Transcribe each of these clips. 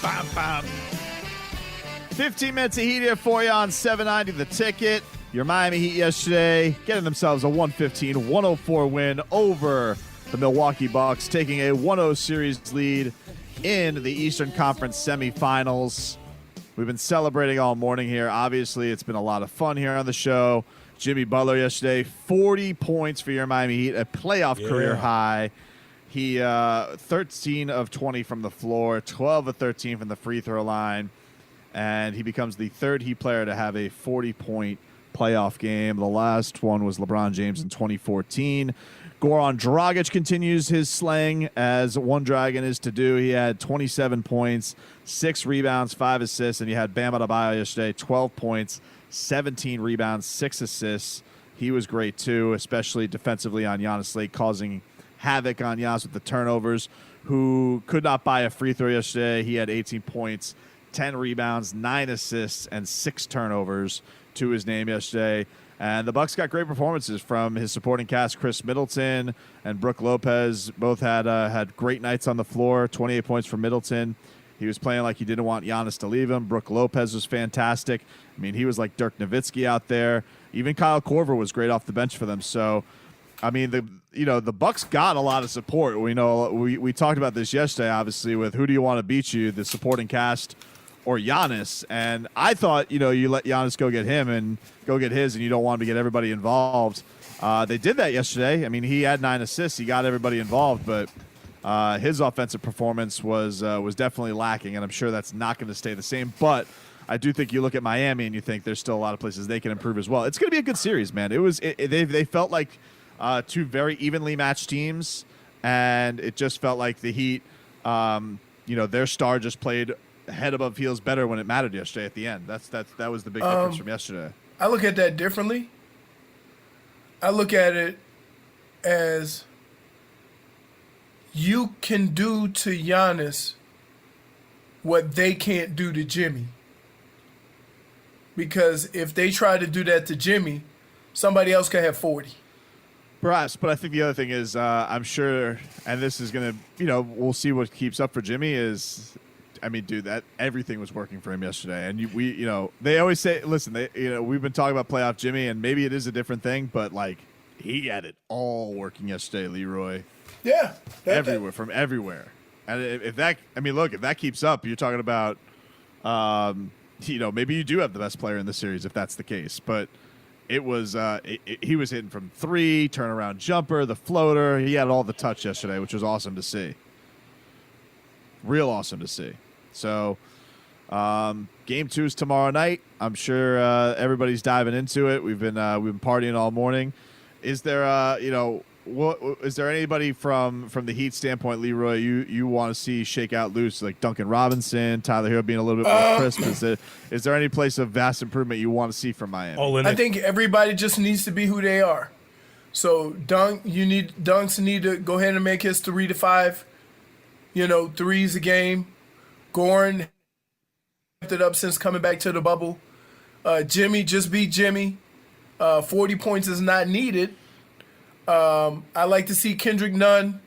bam, bam. 15 minutes of heat here for you on 790 The Ticket. Your Miami Heat yesterday getting themselves a 115-104 win over the Milwaukee Bucks, taking a 1-0 series lead in the Eastern Conference semifinals. We've been celebrating all morning here. Obviously, it's been a lot of fun here on the show. Jimmy Butler yesterday, 40 points for your Miami Heat, a playoff career high. He 13 of 20 from the floor, 12 of 13 from the free throw line, and he becomes the third Heat player to have a 40-point playoff game. The last one was LeBron James in 2014. Goran Dragic continues his slaying as one Dragon is to do. He had 27 points, 6 rebounds, 5 assists, and you had Bam Adebayo yesterday, 12 points, 17 rebounds, 6 assists. He was great too, especially defensively on Giannis late, causing havoc on Giannis with the turnovers, who could not buy a free throw yesterday. He had 18 points, 10 rebounds, 9 assists, and 6 turnovers to his name yesterday. And the Bucks got great performances from his supporting cast. Chris Middleton and Brook Lopez both had great nights on the floor. 28 points for Middleton. He was playing like he didn't want Giannis to leave him. Brook Lopez was fantastic. I mean, he was like Dirk Nowitzki out there. Even Kyle Korver was great off the bench for them. So, I mean, the Bucks got a lot of support. We talked about this yesterday, obviously, with who do you want to beat you, the supporting cast or Giannis. And I thought, you let Giannis go get him and go get his, and you don't want to get everybody involved. They did that yesterday. I mean, he had 9 assists. He got everybody involved, but his offensive performance was definitely lacking, and I'm sure that's not going to stay the same. But I do think you look at Miami and you think there's still a lot of places they can improve as well. It's going to be a good series, man. They felt like two very evenly matched teams, and it just felt like the Heat, their star just played head above heels better when it mattered yesterday at the end. That was the big difference from yesterday. I look at that differently. I look at it as you can do to Giannis what they can't do to Jimmy. Because if they try to do that to Jimmy, somebody else could have 40. Perhaps, but I think the other thing is, I'm sure, and this is going to, we'll see what keeps up for Jimmy is, I mean, dude, that everything was working for him yesterday. And they always say, listen, we've been talking about playoff Jimmy, and maybe it is a different thing, but like he had it all working yesterday, Leroy. Yeah, from everywhere. And if that keeps up, you're talking about, maybe you do have the best player in the series if that's the case. But it was he was hitting from 3, turnaround jumper, the floater. He had all the touch yesterday, which was awesome to see. Real awesome to see. So, game 2 is tomorrow night. I'm sure everybody's diving into it. We've been partying all morning. Is there is there anybody from the Heat standpoint, Leroy, you want to see shake out loose, like Duncan Robinson, Tyler Hero being a little bit more crisp? Is there any place of vast improvement you want to see from Miami? I think everybody just needs to be who they are. So Dunks need to go ahead and make his 3 to 5, threes a game. Goran kept it up since coming back to the bubble. Jimmy, just be Jimmy. 40 points is not needed. I like to see Kendrick Nunn.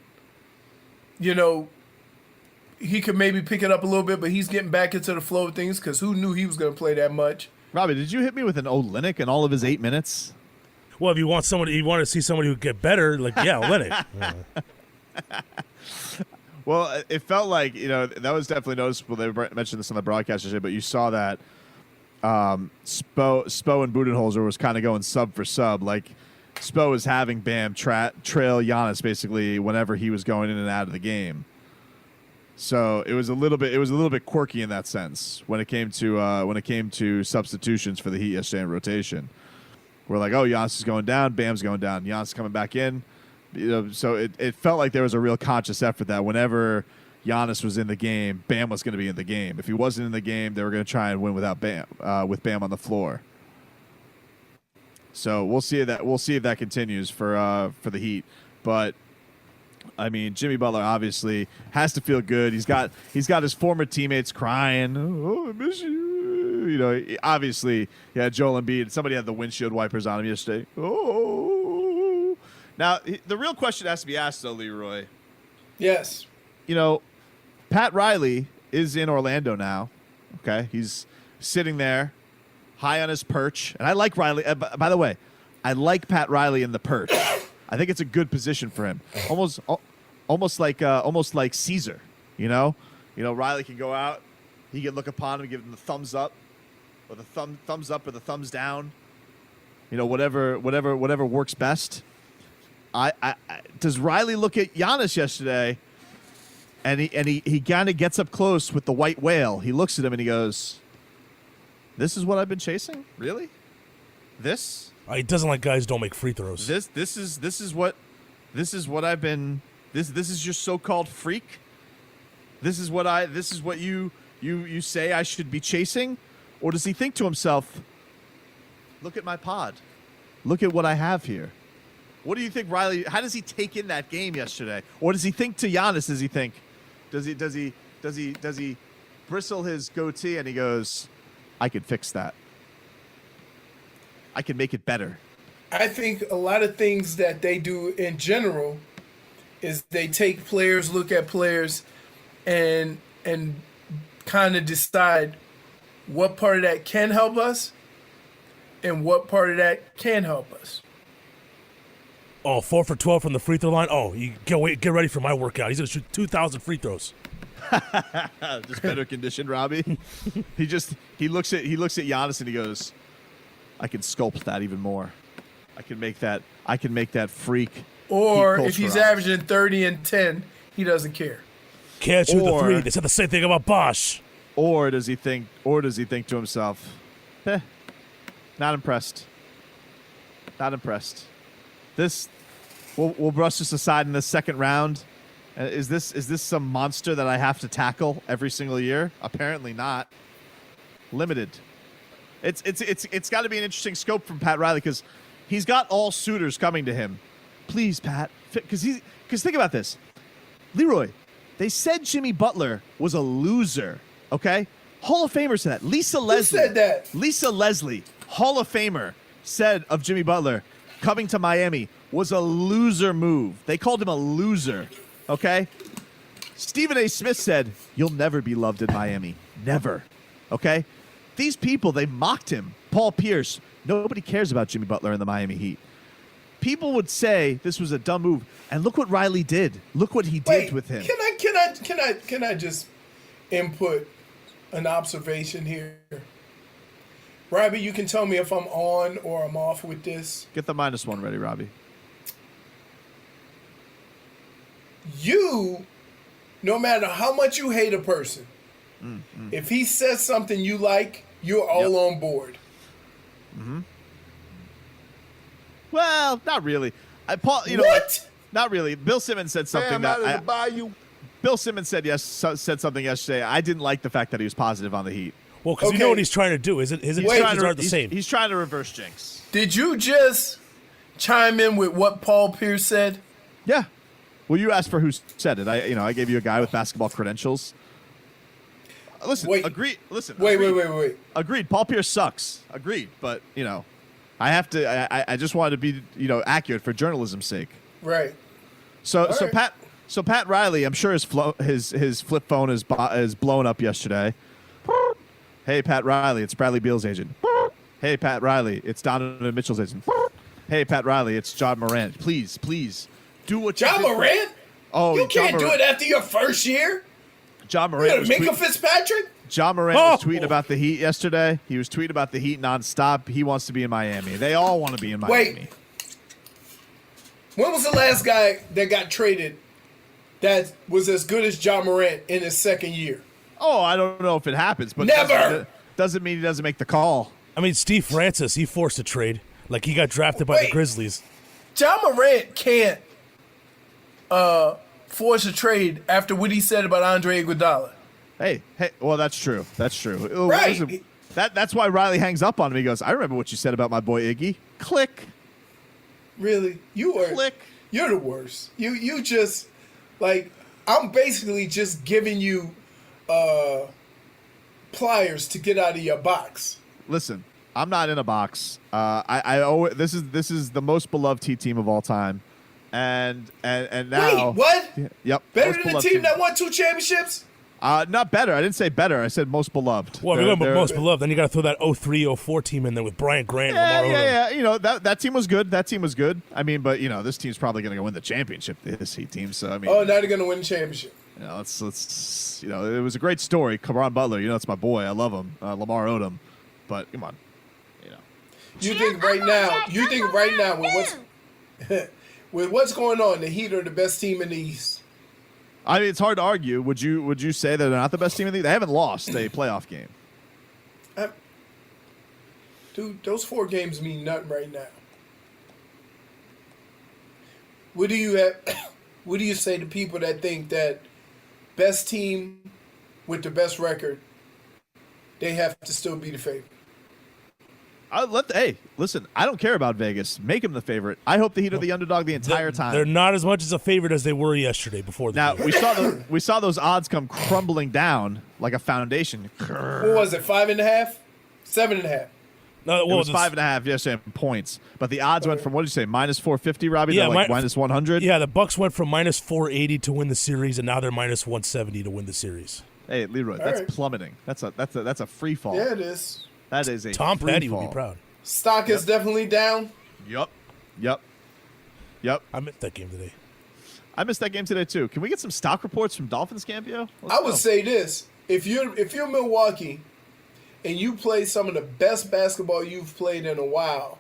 He could maybe pick it up a little bit, but he's getting back into the flow of things because who knew he was going to play that much? Robbie, did you hit me with an Olynyk in all of his 8 minutes? Well, if you want to see somebody who get better, like Olynyk. Well, it felt like that was definitely noticeable. They mentioned this on the broadcast yesterday, but you saw that Spo and Budenholzer was kind of going sub for sub. Like Spo was having Bam trail Giannis basically whenever he was going in and out of the game. So it was a little bit quirky in that sense when it came to substitutions for the Heat yesterday in rotation. We're like, oh, Giannis is going down, Bam's going down, Giannis coming back in. So it felt like there was a real conscious effort that whenever Giannis was in the game, Bam was going to be in the game. If he wasn't in the game, they were going to try and win without Bam, with Bam on the floor. So we'll see if that continues for the Heat. But I mean, Jimmy Butler obviously has to feel good. He's got his former teammates crying. Oh, I miss you. Obviously, Joel Embiid. Somebody had the windshield wipers on him yesterday. Oh. Now, the real question has to be asked, though, Leroy. Yes. Pat Riley is in Orlando now. Okay, he's sitting there, high on his perch, and I like Riley. By the way, I like Pat Riley in the perch. I think it's a good position for him. Almost like Caesar. You know, Riley can go out. He can look upon him, give him the thumbs up, or the thumbs up, or the thumbs down. You know, whatever works best. Does Riley look at Giannis yesterday, and he kind of gets up close with the white whale. He looks at him and he goes, "This is what I've been chasing? Really? This? He doesn't like guys who don't make free throws. This is what I've been. This is your so-called freak. This is what you say I should be chasing, or does he think to himself, look at my pod, look at what I have here? What do you think, Riley? How does he take in that game yesterday, or does he think to Giannis? Does he bristle his goatee and he goes, I could fix that. I can make it better. I think a lot of things that they do in general is they take players, look at players, and kind of decide what part of that can help us and what part of that can help us. Oh, 4 for 12 from the free throw line. Oh, you get ready for my workout. He's gonna shoot 2,000 free throws. Just better conditioned, Robbie. he looks at Giannis and he goes, I can sculpt that even more. I can make that freak. Or if he's averaging 30 and 10, he doesn't care. Can't shoot the three. They said the same thing about Bosch. Or does he think to himself, not impressed. Not impressed. This we'll brush this aside in the second round. Is this some monster that I have to tackle every single year? Apparently not. Limited. It's got to be an interesting scope from Pat Riley because he's got all suitors coming to him. Please, Pat, because think about this, Leroy. They said Jimmy Butler was a loser. Okay, Hall of Famer said that. Lisa Leslie said that? Lisa Leslie, Hall of Famer, said of Jimmy Butler coming to Miami was a loser move. They called him a loser. Okay, Stephen A. Smith said you'll never be loved in Miami. Never. Okay. These people, they mocked him. Paul Pierce, nobody cares about Jimmy Butler in the Miami Heat. People would say this was a dumb move, and look what Riley did. Look what he did with him. Can I just input an observation here? Robbie, you can tell me if I'm on or I'm off with this. Get the -1 ready, Robbie. You, no matter how much you hate a person, if he says something you like, you're all on board. Mm-hmm. Well, not really. Paul, what? Not really. Bill Simmons said something Bill Simmons said something yesterday. I didn't like the fact that he was positive on the Heat. Well, because you know what he's trying to do. His intentions aren't the same. He's trying to reverse jinx. Did you just chime in with what Paul Pierce said? Yeah. Well, you asked for who said it. I gave you a guy with basketball credentials. Listen, agreed. Listen. Wait. Agreed. Paul Pierce sucks. Agreed. But, I have to. I just wanted to be, accurate for journalism's sake. Right. So Pat Riley, I'm sure his flip phone is blown up yesterday. Hey, Pat Riley, it's Bradley Beal's agent. Hey, Pat Riley, it's Donovan Mitchell's agent. Hey, Pat Riley, it's John Morant. Please, do what you John Morant? Oh, you can't do it after your first year. John Morant. Minka Fitzpatrick? John Morant was tweeting about the Heat yesterday. He was tweeting about the Heat nonstop. He wants to be in Miami. They all want to be in Miami. Wait. When was the last guy that got traded that was as good as John Morant in his second year? Oh, I don't know if it happens, but never. Doesn't mean he doesn't make the call. I mean, Steve Francis, he forced a trade. Like, he got drafted by the Grizzlies. John Morant can't force a trade after what he said about Andre Iguodala. Hey, well, that's true. Right. Listen, that's why Riley hangs up on him. He goes, I remember what you said about my boy Iggy. Click. Really? Click. You're the worst. You just, I'm basically just giving you pliers to get out of your box. Listen, I'm not in a box. This is the most beloved Heat team of all time. And now. Wait, what? Yep. Better than the team that won 2 championships? Not better. I didn't say better. I said most beloved. Well, we're going most beloved. Then you got to throw that 03-04 team in there with Brian Grant. Lamar Odom. Yeah. You know, that team was good. That team was good. I mean, but, you know, this team's probably going to win the championship, this Heat team. So, I mean. Oh, now they're going to win the championship. You know, let's you know, it was a great story. Butler, you know, it's my boy. I love him. Lamar Odom. But, come on. You know. You think right now with what's going on, the Heat are the best team in the East? I mean, it's hard to argue. Would you say that they're not the best team in the league? They haven't lost a playoff game. Dude, those 4 games mean nothing right now. What do you say to people that think that best team with the best record, they have to still be the favorite? Hey, listen, I don't care about Vegas. Make them the favorite. I hope the Heat are the underdog the entire time. They're not as much as a favorite as they were yesterday before the Now, game. we saw those odds come crumbling down like a foundation. What was it, 5.5? 7.5? No, It was 5.5 yesterday in points. But the odds went from, what did you say, minus 450, Robbie, to like minus 100? Yeah, the Bucks went from minus 480 to win the series, and now they're minus 170 to win the series. Hey, Leroy, that's plummeting. That's a free fall. Yeah, it is. That is a Tom free Petty fall. would be proud. Stock is definitely down. Yep. I missed that game today. I missed that game today too. Can we get some stock reports from Dolphins Campio? I would say this: if you're Milwaukee, and you play some of the best basketball you've played in a while,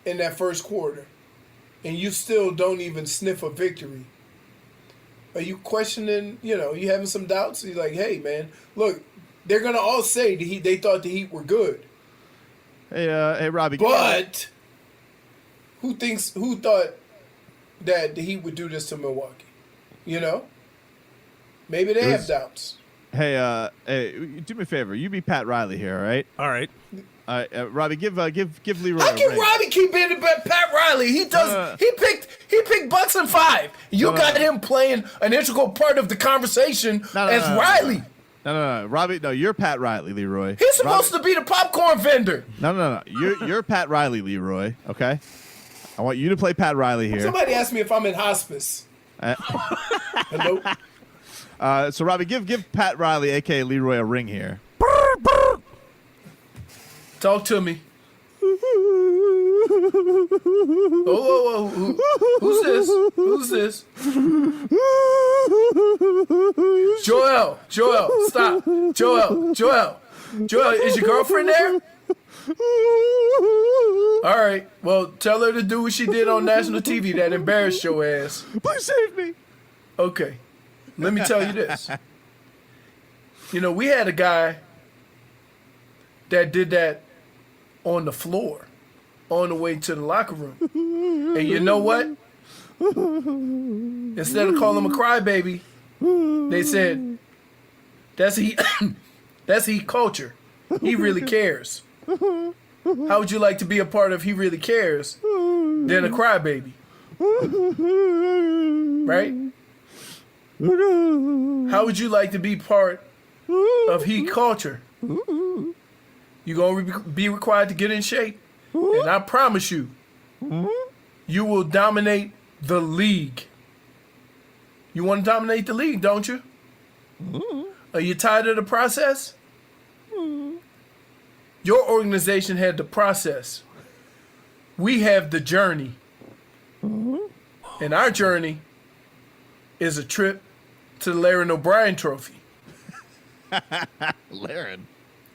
in that first quarter, and you still don't even sniff a victory, are you questioning? You know, you having some doubts? You're like, hey man, look, they're gonna all say they thought the Heat were good. Hey, Robbie. But who thought that the Heat would do this to Milwaukee? You know, maybe they have doubts. Hey, do me a favor. You be Pat Riley here, all right? All right. Robbie, give Leroy. How a can ring. Robbie keep being Pat Riley? He does. He picked Bucks in 5. You got him playing an integral part of the conversation as Riley. No, Robbie. No, you're Pat Riley, Leroy. He's supposed to be the popcorn vendor. No. You're Pat Riley, Leroy. Okay. I want you to play Pat Riley here. Somebody asked me if I'm in hospice. Hello. So Robbie, give Pat Riley, aka Leroy, a ring here. Talk to me. Oh, who's this? Who's this? Joel, stop. Joel, is your girlfriend there? All right, well, tell her to do what she did on national TV that embarrassed your ass. Please save me. Okay, let me tell you this. You know, we had a guy that did that on the floor on the way to the locker room. And you know what? Instead of calling him a crybaby, they said, that's Heat culture. He really cares. How would you like to be a part of He Really Cares than a crybaby? Right? How would you like to be part of Heat culture? You're going to be required to get in shape. And I promise you, you will dominate the league. You want to dominate the league, don't you? Are you tired of the process? Your organization had the process. We have the journey. And our journey is a trip to the Larry O'Brien Trophy.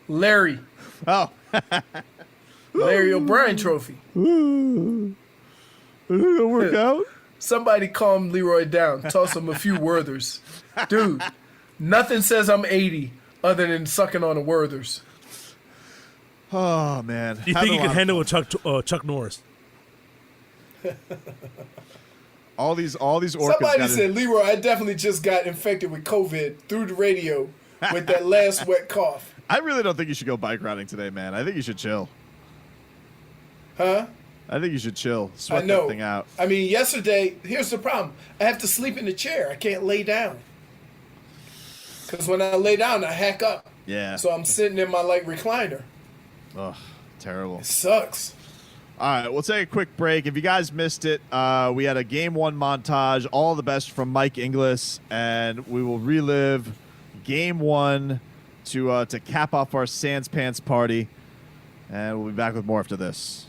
Larry. Oh. Larry O'Brien Trophy. It'll work out. Somebody calm Leroy down. Toss him a few Werthers. Dude, nothing says I'm 80 other than sucking on the Werthers. Oh, man. Do you think you can handle with Chuck Norris? All these Orcas. Somebody said, Leroy, I definitely just got infected with COVID through the radio with that last wet cough. I really don't think you should go bike riding today, man. I think you should chill. Huh? I think you should chill. Sweat I know. that thing out. I mean, yesterday, here's the problem. I have to sleep in the chair. I can't lay down. Because when I lay down, I hack up. Yeah. So I'm sitting in my, recliner. Ugh, terrible. It sucks. All right, we'll take a quick break. If you guys missed it, we had a Game 1 montage, all the best from Mike Inglis, and we will relive game one to cap off our Sans Pants party. And we'll be back with more after this.